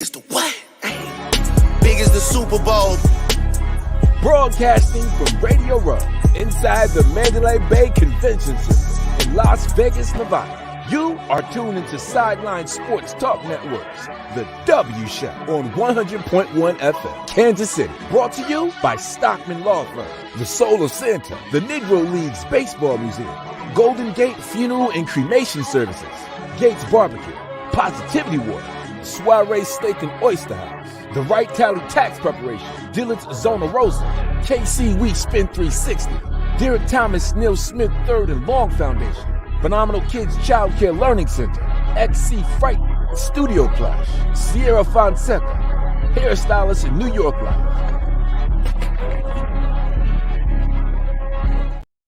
It's the what? Big as the Super Bowl. Broadcasting from Radio Row inside the Mandalay Bay Convention Center in Las Vegas, Nevada. You are tuned into Sideline Sports Talk Network's The W Show on 100.1 FM, Kansas City. Brought to you by Stockman Law Firm, The Solar Center, the Negro Leagues Baseball Museum, Golden Gate Funeral and Cremation Services, Gates Barbecue, Positivity Water, Soiree Steak and Oyster House, The Wright Tally Tax Preparation, Dillard's Zona Rosa, KC Wheat Spin 360, Derek Thomas Neil Smith III and Long Foundation, Phenomenal Kids Child Care Learning Center, XC Fright Studio Plush, Sierra Fonseca, Hairstylist in New York Life.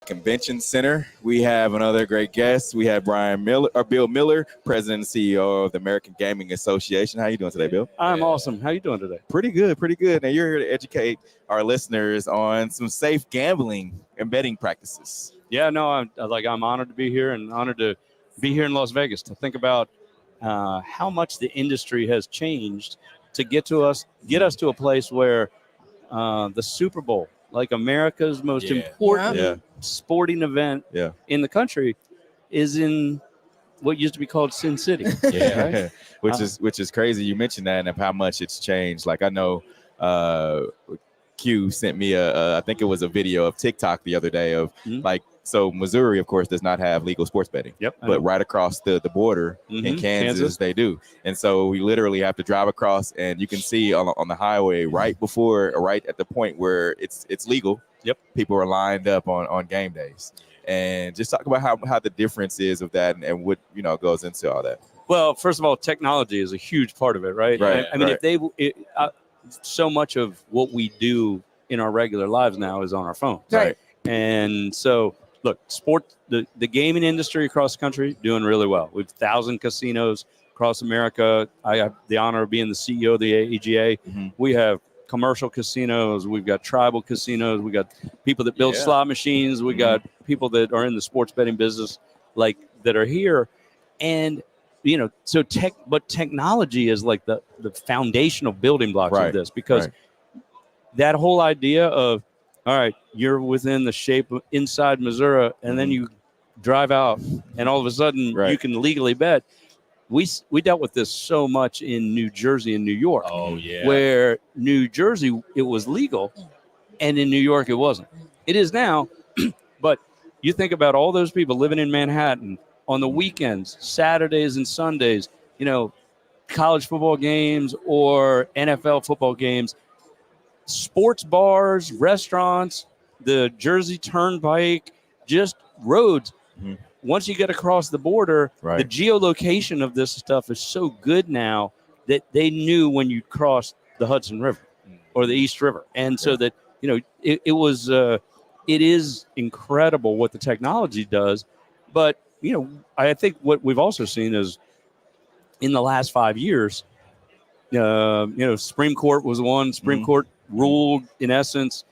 Convention Center. We have another great guest. We have Bill Miller, President and CEO of the American Gaming Association. How you doing today, Bill? I'm awesome. How you doing today? Pretty good, pretty good. Now you're here to educate our listeners on some safe gambling and betting practices. Yeah, no, I'm honored to be here and honored to be here in Las Vegas to think about how much the industry has changed to get us to a place where the Super Bowl, like America's most important sporting event in the country, is in what used to be called Sin City. Yeah, right? which is crazy. You mentioned that and of how much it's changed. Like I know Q sent me I think it was a video of TikTok the other day of so Missouri, of course, does not have legal sports betting. Yep. But right across the border in Kansas, they do. And so we literally have to drive across, and you can see on the highway right at the point where it's legal. Yep. People are lined up on game days. And just talk about how the difference is of that and what goes into all that. Well, first of all, technology is a huge part of it, right? Right. I mean, so much of what we do in our regular lives now is on our phones. Right. And so, look, the gaming industry across the country doing really well. We have 1,000 casinos across America. I have the honor of being the CEO of the AEGA. Mm-hmm. We have commercial casinos. We've got tribal casinos. We got people that build slot machines. We got people that are in the sports betting business, like that are here. And but technology is like the foundational building blocks of this, because that whole idea of, all right, you're within the shape of inside Missouri, and then you drive out, and all of a sudden you can legally bet. We dealt with this so much in New Jersey and New York. Oh, yeah. Where New Jersey, it was legal, and in New York, it wasn't. It is now, but you think about all those people living in Manhattan on the weekends, Saturdays and Sundays, college football games or NFL football games, sports bars, restaurants, the Jersey Turnpike, just roads. Mm-hmm. Once you get across the border, the geolocation of this stuff is so good now that they knew when you crossed the Hudson River or the East River. And so that, it is incredible what the technology does. But, I think what we've also seen is in the last 5 years, Supreme Court was one. Supreme Court ruled, in essence,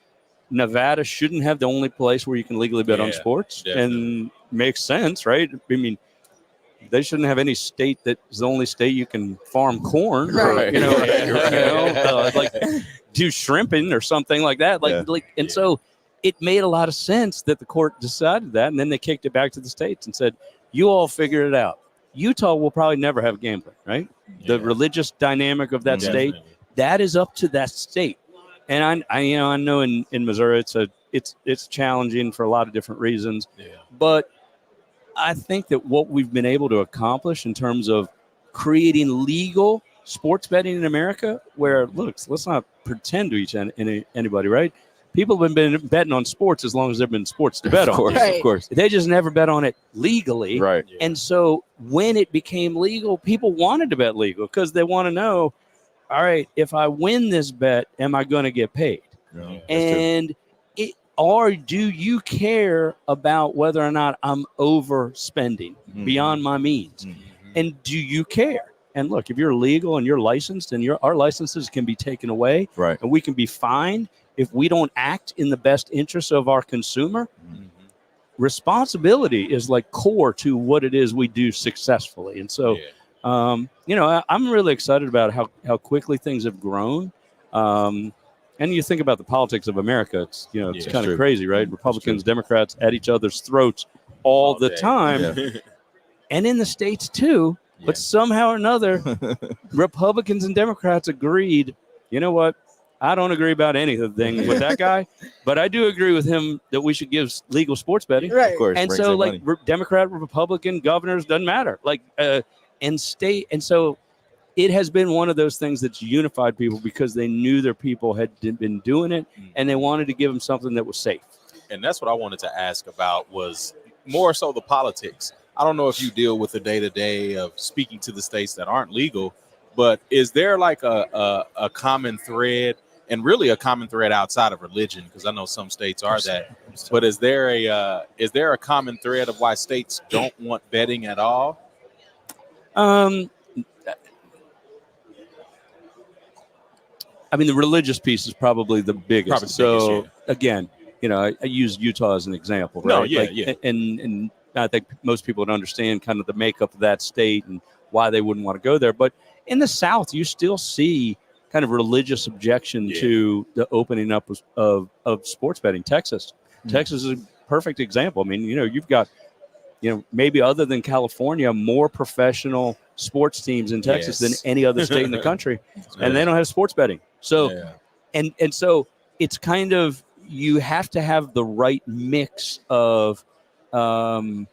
Nevada shouldn't have the only place where you can legally bet on sports. Definitely. And makes sense, right? I mean, they shouldn't have any state that is the only state you can farm corn, or, like do shrimping or something like that. So it made a lot of sense that the court decided that, and then they kicked it back to the states and said, you all figure it out. Utah will probably never have gambling, right? Yeah. The religious dynamic of that state, that is up to that state. And I know in Missouri it's challenging for a lot of different reasons. Yeah. But I think that what we've been able to accomplish in terms of creating legal sports betting in America, where, look, let's not pretend to anybody, right? People have been betting on sports as long as there have been sports to bet on. Of course. They just never bet on it legally. Right. Yeah. And so when it became legal, people wanted to bet legal because they want to know, all right, if I win this bet, am I going to get paid? Yeah, and or do you care about whether or not I'm overspending beyond my means? Mm-hmm. And do you care? And look, if you're legal and you're licensed, and our licenses can be taken away, and we can be fined if we don't act in the best interest of our consumer. Mm-hmm. Responsibility is like core to what it is we do successfully. And so I'm really excited about how quickly things have grown. And you think about the politics of America, it's kind of crazy, right? Republicans, Democrats at each other's throats all the time. Yeah. And in the States too, but somehow or another, Republicans and Democrats agreed, you know what? I don't agree about anything with that guy, but I do agree with him that we should give legal sports betting. Right. Of course. And so Democrat, Republican, governors, doesn't matter. And state. And so it has been one of those things that's unified people because they knew their people had been doing it and they wanted to give them something that was safe. And that's what I wanted to ask about was more so the politics. I don't know if you deal with the day-to-day of speaking to the states that aren't legal, but is there like a common thread, and really a common thread outside of religion? Because I know some states are that. But is there a common thread of why states don't want betting at all? I mean, the religious piece is probably the biggest. Again, I use Utah as an example, right? No, And I think most people would understand kind of the makeup of that state and why they wouldn't want to go there. But in the South, you still see kind of religious objection to the opening up of sports betting. Texas is a perfect example. I mean, you've got, maybe other than California, more professional sports teams in Texas than any other state in the country, and they don't have sports betting. So, and so it's kind of, you have to have the right mix of the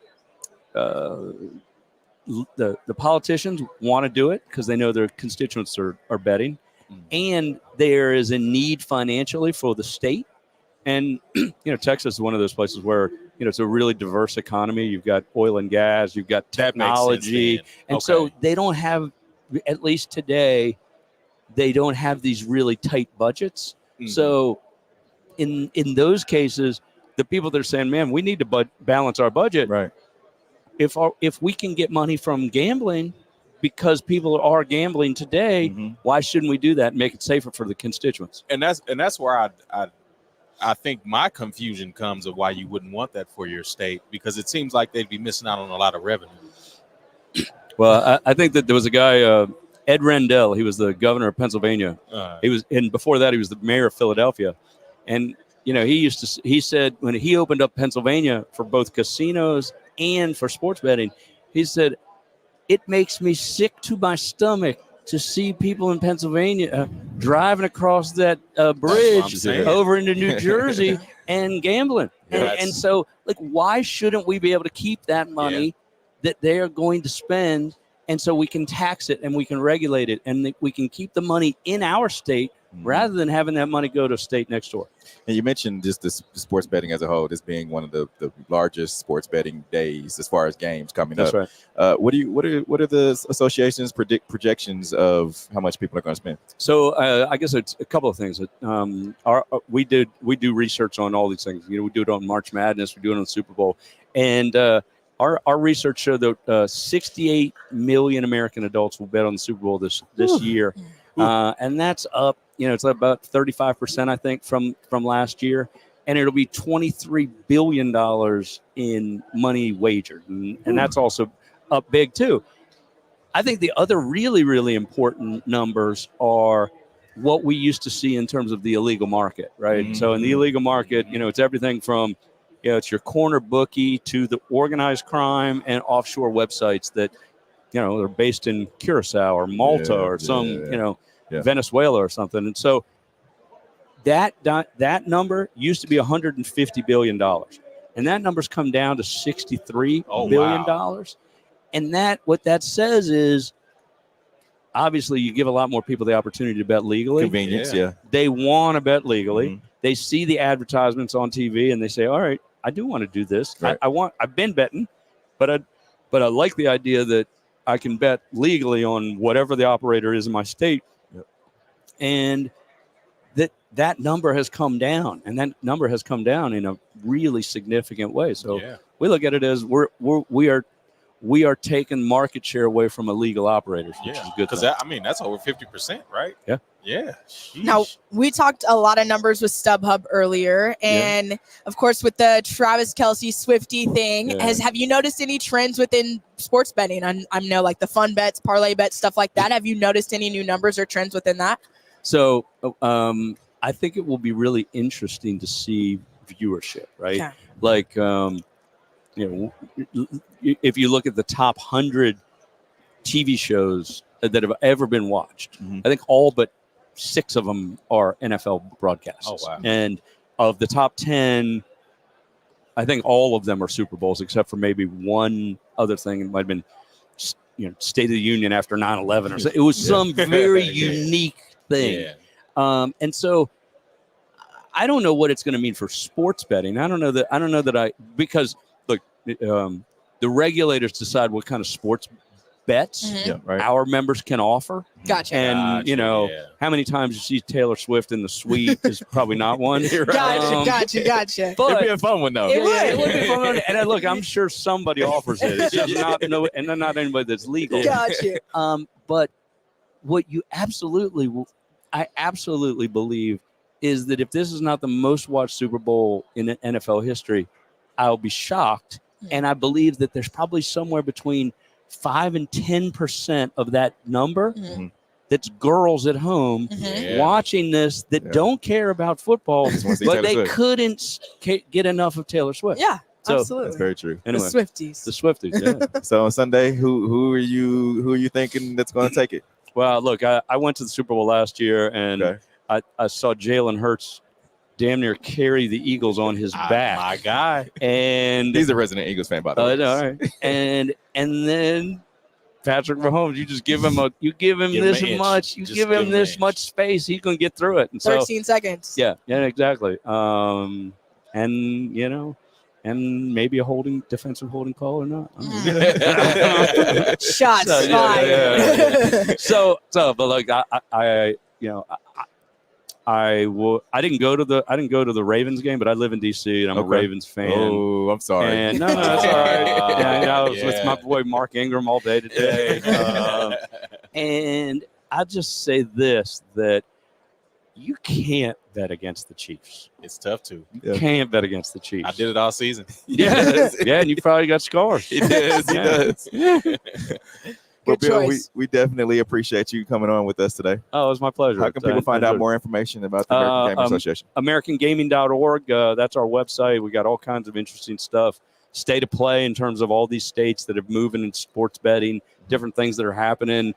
politicians want to do it because they know their constituents are betting, and there is a need financially for the state. And Texas is one of those places where it's a really diverse economy. You've got oil and gas, you've got technology, and so they don't have, at least today, they don't have these really tight budgets. So in those cases, the people that are saying, man, we need to balance our budget. Right. If we can get money from gambling because people are gambling today, why shouldn't we do that and make it safer for the constituents? And that's where I think my confusion comes of why you wouldn't want that for your state, because it seems like they'd be missing out on a lot of revenue. Well, I think that there was a guy, Ed Rendell. He was the governor of Pennsylvania. And before that, he was the mayor of Philadelphia. And he said when he opened up Pennsylvania for both casinos and for sports betting, he said, it makes me sick to my stomach to see people in Pennsylvania driving across that bridge over into New Jersey and gambling. And so, why shouldn't we be able to keep that money that they are going to spend? And so we can tax it and we can regulate it and we can keep the money in our state rather than having that money go to a state next door. And you mentioned just the sports betting as a whole, this being one of the largest sports betting days as far as games coming up. That's right. What are the associations projections of how much people are going to spend? So I guess it's a couple of things. We do research on all these things. We do it on March Madness. We do it on the Super Bowl, and our research showed that 68 million American adults will bet on the Super Bowl this year, and that's up. It's up about 35%, I think, from last year, and it'll be $23 billion in money wagered, and that's also up big too. I think the other really, really important numbers are what we used to see in terms of the illegal market, right? So in the illegal market, it's everything from it's your corner bookie to the organized crime and offshore websites that are based in Curacao or Malta or some Venezuela or something. And so that number used to be $150 billion. And that number's come down to $63 billion. Wow. And what that says is, obviously, you give a lot more people the opportunity to bet legally. Convenience, They want to bet legally. They see the advertisements on TV and they say, all right, I do want to do this. Right. I've been betting, but I like the idea that I can bet legally on whatever the operator is in my state. And that number has come down, and that number has come down in a really significant way. So we look at it as we are taking market share away from illegal operators, which is a good. Because that's over 50%, right? Yeah. Yeah. Sheesh. Now, we talked a lot of numbers with StubHub earlier, and of course with the Travis Kelce Swiftie thing, have you noticed any trends within sports betting? I know like the fun bets, parlay bets, stuff like that. Have you noticed any new numbers or trends within that? So I think it will be really interesting to see viewership, right? Okay. Like, if you look at the top 100 TV shows that have ever been watched, I think all but 6 of them are NFL broadcasts. Oh, wow. And of the top 10, I think all of them are Super Bowls, except for maybe one other thing. It might have been, State of the Union after 9/11 or something. It was some very unique thing. Yeah. And so I don't know what it's going to mean for sports betting. I don't know that because look, the regulators decide what kind of sports bets our members can offer. Gotcha. And how many times you see Taylor Swift in the suite is probably not one. Gotcha. But it'd be a fun one though. It would be a fun one. And look, I'm sure somebody offers it. It's just not anybody that's legal. Gotcha. But what you I absolutely believe is that if this is not the most watched Super Bowl in NFL history, I'll be shocked. And I believe that there's probably somewhere between 5 and 10% of that number that's girls at home watching this that don't care about football, but they couldn't get enough of Taylor Swift. Yeah, so, absolutely. That's very true. Anyway, the Swifties, yeah. So on Sunday, who are you thinking that's going to take it? Well, look, I went to the Super Bowl last year, and I saw Jalen Hurts damn near carry the Eagles on his back. My guy. And he's a resident Eagles fan, by the way. All right. And then Patrick Mahomes, you give him this much space, he's going to get through it. And 13 seconds. Yeah, exactly. And maybe a defensive holding call or not. Shots fired. But like I didn't go to the Ravens game, but I live in DC and I'm a Ravens fan. Oh, I'm sorry. And no, that's all right. I was with my boy Mark Ingram all day today. And I just say this, that you can't bet against the Chiefs. It's tough to. You can't bet against the Chiefs. I did it all season. Yeah, and you probably got scars. He does. Well, Bill, we definitely appreciate you coming on with us today. Oh, it was my pleasure. How can people find out more information about the American Gaming Association? AmericanGaming.org. That's our website. We got all kinds of interesting stuff. State of play in terms of all these states that are moving in sports betting, different things that are happening.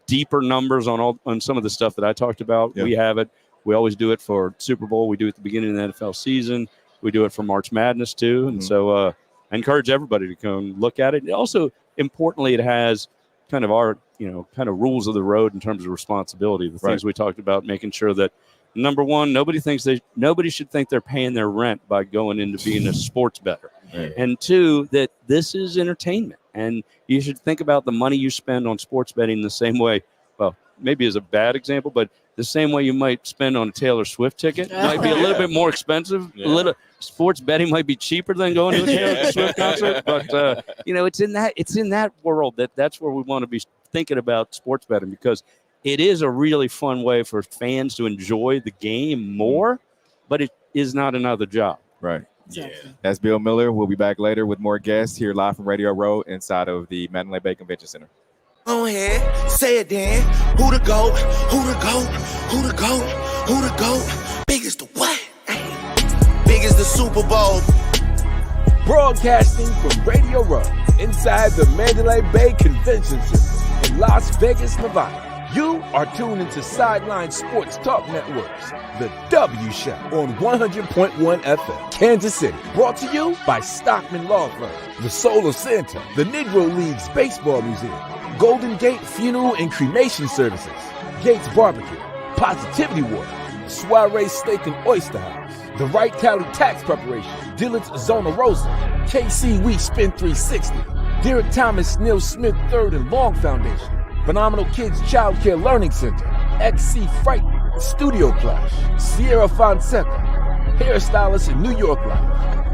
Deeper numbers on some of the stuff that I talked about. Yeah. We have it. We always do it for Super Bowl. We do it at the beginning of the NFL season. We do it for March Madness too. And so I encourage everybody to come look at it. And also, importantly, it has kind of our, kind of rules of the road in terms of responsibility. The things we talked about, making sure that, number one, nobody should think they're paying their rent by going into being a sports bettor. Right. And 2, that this is entertainment. And you should think about the money you spend on sports betting the same way. Well, maybe as a bad example, but the same way you might spend on a Taylor Swift ticket. It might be a little bit more expensive. Yeah. A little sports betting might be cheaper than going to a Taylor Swift concert. But it's in that world that's where we want to be thinking about sports betting, because it is a really fun way for fans to enjoy the game more, but it is not another job. Right. Exactly. Yeah. That's Bill Miller. We'll be back later with more guests here live from Radio Row inside of the Mandalay Bay Convention Center. Go ahead, say it then. Who the GOAT? Who the GOAT? Who the GOAT? Who the GOAT? Big as the what? Big as the Super Bowl. Broadcasting from Radio Row inside the Mandalay Bay Convention Center in Las Vegas, Nevada. You are tuned into Sideline Sports Talk Networks, the W Show on 100.1 FM, Kansas City. Brought to you by Stockman Law Firm, the Solar Center, the Negro Leagues Baseball Museum, Golden Gate Funeral and Cremation Services, Gates Barbecue, Positivity Water, Soiree Steak and Oyster House, the Wright County Tax Preparation, Dillard's Zona Rosa, KC Wheat Spin 360, Derek Thomas Neil Smith III and Long Foundation, Phenomenal Kids Child Care Learning Center, XC Fright Studio Plush, Sierra Fonseca, Hairstylist in New York Life,